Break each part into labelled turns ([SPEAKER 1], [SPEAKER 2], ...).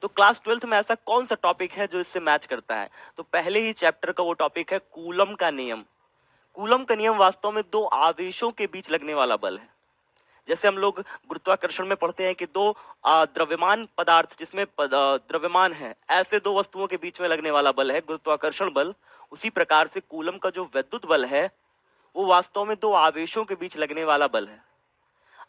[SPEAKER 1] तो class 12th में ऐसा कौन सा टॉपिक है जो इससे मैच करता है? तो पहले ही चैप्टर का वो टॉपिक है कूलम का नियम। कूलम का नियम वास्तव में दो आवेशों के बीच लगने वाला बल है। जैसे हम लोग गुरुत्वाकर्षण में पढ़ते हैं कि दो द्रव्यमान पदार्थ जिसमें द्रव्यमान है, ऐसे दो वस्तुओं के बीच में लगने वाला बल है गुरुत्वाकर्षण बल। उसी प्रकार से कूलम का जो विद्युत बल है वो वास्तव में दो आवेशों के बीच लगने वाला बल है।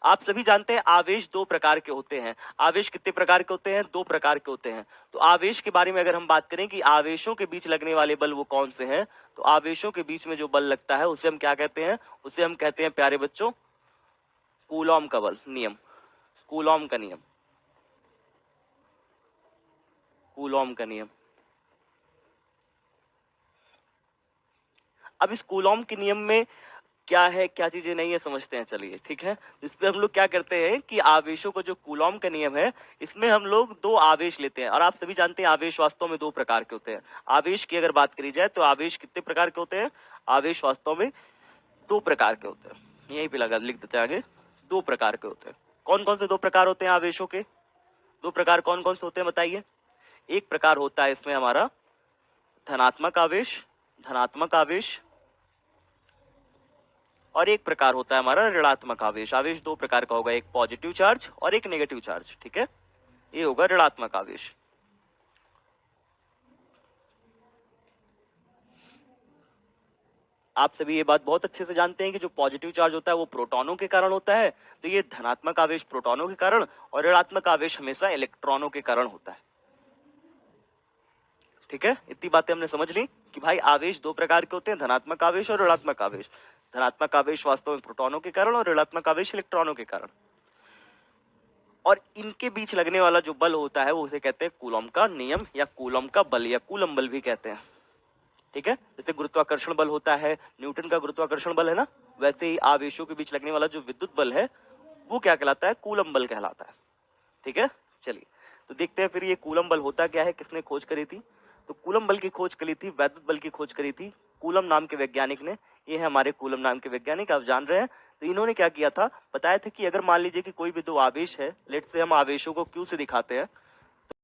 [SPEAKER 1] आप सभी जानते हैं आवेश दो प्रकार के होते हैं। आवेश कितने प्रकार के होते हैं? दो प्रकार के होते हैं। तो आवेश के बारे में अगर हम बात करें कि आवेशों के बीच लगने वाले बल वो कौन से हैं, तो आवेशों के बीच में जो बल लगता है उसे हम क्या कहते हैं? उसे हम कहते हैं प्यारे बच्चों कूलॉम का बल नियम। कूलॉम का नियम, कूलॉम का नियम। अब इस कूलॉम के नियम में क्या है, क्या चीजें नहीं है, समझते हैं। चलिए ठीक है। इसमें हम लोग क्या करते हैं कि आवेशों का जो कूलॉम का नियम है, इसमें हम लोग दो आवेश लेते हैं। और आप सभी जानते हैं आवेश वास्तव में दो प्रकार के होते हैं। आवेश की अगर बात करी जाए तो आवेश कितने प्रकार के होते हैं? आवेश वास्तव में दो प्रकार के होते हैं। यहीं पे लगा लिख देते हैं आगे, दो प्रकार के होते हैं। कौन कौन से दो प्रकार होते हैं आवेशों के? दो प्रकार कौन कौन से होते हैं बताइए। एक प्रकार होता है इसमें हमारा धनात्मक आवेश, धनात्मक आवेश, और एक प्रकार होता है हमारा ऋणात्मक आवेश। आवेश दो प्रकार का होगा, एक पॉजिटिव चार्ज और एक नेगेटिव चार्ज। ठीक है, ये होगा ऋणात्मक आवेश। आप सभी ये बात बहुत अच्छे से जानते हैं कि जो पॉजिटिव चार्ज होता है वो प्रोटॉनों के कारण होता है। तो ये धनात्मक आवेश प्रोटॉनों के कारण और ऋणात्मक आवेश हमेशा इलेक्ट्रॉनों के कारण होता है। ठीक है, इतनी बातें हमने समझ ली कि भाई आवेश दो प्रकार के होते हैं, धनात्मक आवेश और ऋणात्मक आवेश। धनात्मक आवेश वास्तव में प्रोटॉनों के कारण और ऋणात्मक आवेश इलेक्ट्रॉनों के कारण। और इनके बीच लगने वाला जो बल होता है वो उसे कहते हैं कूलॉम का नियम या कूलॉम का बल या कूलम बल भी कहते हैं। ठीक है, जैसे गुरुत्वाकर्षण बल होता है, न्यूटन का गुरुत्वाकर्षण बल है ना, वैसे ही आवेशों के बीच लगने वाला जो विद्युत बल है वो क्या कहलाता है? कूलम बल कहलाता है। ठीक है, चलिए तो देखते हैं फिर ये कूलम बल होता क्या है, किसने खोज करी थी? तो कूलम बल की खोज करी थी, वैद्युत बल की खोज करी थी कूलम नाम के वैज्ञानिक ने। ये है हमारे कूलम नाम के वैज्ञानिक, आप जान रहे हैं। तो इन्होंने क्या किया था, बताया था कि अगर मान लीजिए कि कोई भी दो आवेश है, लेट से हम आवेशों को क्यू से दिखाते हैं,